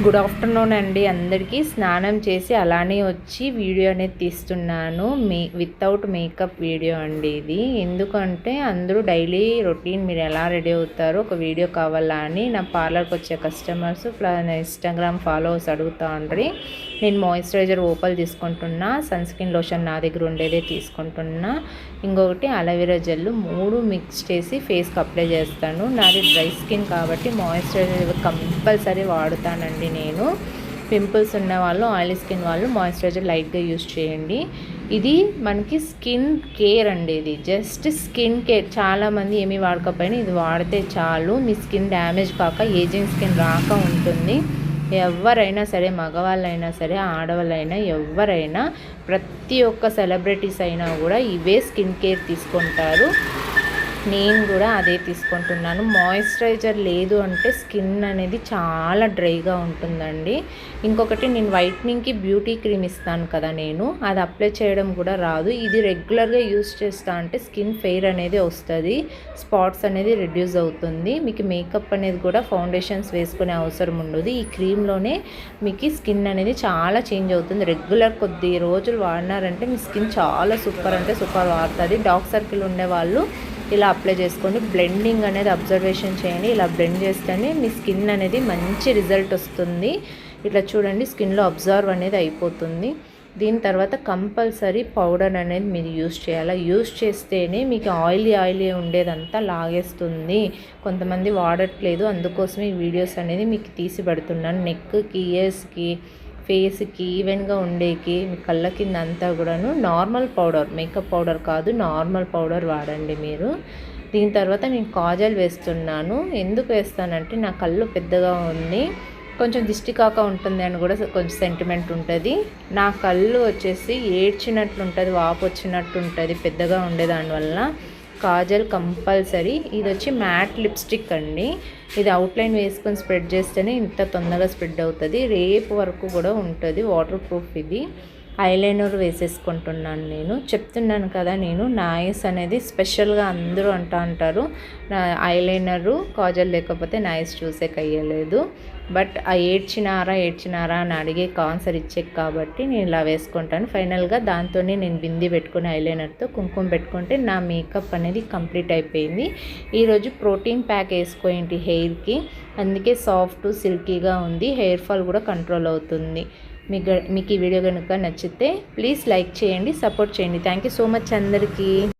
Good afternoon అండి అందరికీ. స్నానం చేసి అలానే వచ్చి వీడియో అనేది తీస్తున్నాను. వితౌట్ మేకప్ వీడియో అండి ఇది. ఎందుకంటే అందరూ డైలీ రొటీన్ మీరు ఎలా రెడీ అవుతారో ఒక వీడియో కావాలా అని నా పార్లర్కి వచ్చే కస్టమర్స్ ప్లస్ ఇన్స్టాగ్రామ్ ఫాలోవర్స్ అడుగుతా ఉండ్రి. నేను మాయిశ్చరైజర్ ఓపల్ తీసుకుంటున్నా, సన్ స్క్రీన్ లోషన్ నా దగ్గర ఉండేదే తీసుకుంటున్నా, ఇంకొకటి అలోవెరా జెల్ 3 మిక్స్ చేసి ఫేస్కి అప్లై చేస్తాను. నాది డ్రై స్కిన్ కాబట్టి మాయిశ్చరైజర్ కంపల్సరీ వాడుతానండి నేను. పింపుల్స్ ఉన్న వాళ్ళు, ఆయిలీ స్కిన్ వాళ్ళు మాయిశ్చరైజర్ లైట్గా యూజ్ చేయండి. ఇది మనకి స్కిన్ కేర్ అండి. ఇది జస్ట్ స్కిన్ కేర్. చాలామంది ఏమీ వాడకపోయినా ఇది వాడితే చాలు, మీ స్కిన్ డ్యామేజ్ కాక ఏజింగ్ స్కిన్ రాక ఉంటుంది. ఎవరైనా సరే, మగవాళ్ళైనా సరే, ఆడవాళ్ళైనా, ఎవరైనా, ప్రతి ఒక్క సెలబ్రిటీస్ అయినా కూడా ఇవే స్కిన్ కేర్ తీసుకుంటారు. నేను కూడా అదే తీసుకుంటున్నాను. మాయిశ్చరైజర్ లేదు అంటే స్కిన్ అనేది చాలా డ్రైగా ఉంటుందండి. ఇంకొకటి, నేను వైట్నింగ్కి బ్యూటీ క్రీమ్ ఇస్తాను కదా, నేను అది అప్లై చేయడం కూడా రాదు. ఇది రెగ్యులర్గా యూస్ చేస్తా అంటే స్కిన్ ఫెయిర్ అనేది వస్తుంది, స్పాట్స్ అనేది రిడ్యూస్ అవుతుంది. మీకు మేకప్ అనేది కూడా ఫౌండేషన్స్ వేసుకునే అవసరం ఉండదు. ఈ క్రీమ్లోనే మీకు స్కిన్ అనేది చాలా చేంజ్ అవుతుంది. రెగ్యులర్ కొద్ది రోజులు వాడినారంటే మీ స్కిన్ చాలా సూపర్ అంటే సూపర్ వాడుతుంది. డార్క్ సర్కిల్ ఉండేవాళ్ళు ఇలా అప్లై చేసుకోండి. బ్లెండింగ్ అనేది అబ్జర్వేషన్ చేయండి. ఇలా బ్లెండ్ చేస్తేనే మీ స్కిన్ అనేది మంచి రిజల్ట్ వస్తుంది. ఇట్లా చూడండి, స్కిన్లో అబ్జర్వ్ అనేది అయిపోతుంది. దీని తర్వాత కంపల్సరీ పౌడర్ అనేది మీరు యూస్ చేయాలి. యూస్ చేస్తేనే మీకు ఆయిలీ ఉండేదంతా లాగేస్తుంది. కొంతమంది వాడట్లేదు, అందుకోసమే ఈ వీడియోస్ అనేది మీకు తీసి పెడుతున్నాను. నెక్కి, ఇయర్స్కి, ఫేస్కి, ఈవెన్గా ఉండేకి, మీ కళ్ళ కింద అంతా కూడాను నార్మల్ పౌడర్, మేకప్ పౌడర్ కాదు, నార్మల్ పౌడర్ వాడండి మీరు. దీని తర్వాత నేను కాజల్ వేస్తున్నాను. ఎందుకు వేస్తానంటే నా కళ్ళు పెద్దగా ఉంది, కొంచెం దిష్టి కాక ఉంటుంది అని కూడా కొంచెం సెంటిమెంట్ ఉంటుంది. నా కళ్ళు వచ్చేసి ఏడ్చినట్లు ఉంటుంది, వాపు వచ్చినట్టు ఉంటుంది పెద్దగా ఉండే దానివల్ల. కాజల్ కంపల్సరీ. ఇది వచ్చి మ్యాట్ లిప్స్టిక్ అండి. ఇది అవుట్లైన్ వేసుకొని స్ప్రెడ్ చేస్తేనే ఇంత తొందరగా స్ప్రెడ్ అవుతుంది, రేపు వరకు కూడా ఉంటుంది, వాటర్ ప్రూఫ్ ఇది. ఐలైనర్ వేసేసుకుంటున్నాను. నేను చెప్తున్నాను కదా, నేను నా ఐస్ అనేది స్పెషల్గా అందరూ అంటారు, నా ఐలైనరు కాజల్ లేకపోతే నా ఐస్ చూసేకి అయ్యలేదు. బట్ ఆ ఏడ్చినారా అని అడిగే ఆన్సర్ ఇచ్చే కాబట్టి నేను ఇలా వేసుకుంటాను. ఫైనల్గా దాంతోనే నేను బింది పెట్టుకుని ఐలైనర్తో కుంకుమ పెట్టుకుంటే నా మేకప్ అనేది కంప్లీట్ అయిపోయింది. ఈరోజు ప్రోటీన్ ప్యాక్ వేసుకోండి హెయిర్కి, అందుకే సాఫ్ట్ సిల్కీగా ఉంది, హెయిర్ ఫాల్ కూడా కంట్రోల్ అవుతుంది. మీకు ఈ వీడియో కనుక నచ్చితే ప్లీజ్ లైక్ చేయండి, సపోర్ట్ చేయండి. థ్యాంక్ యూ సో మచ్ అందరికీ.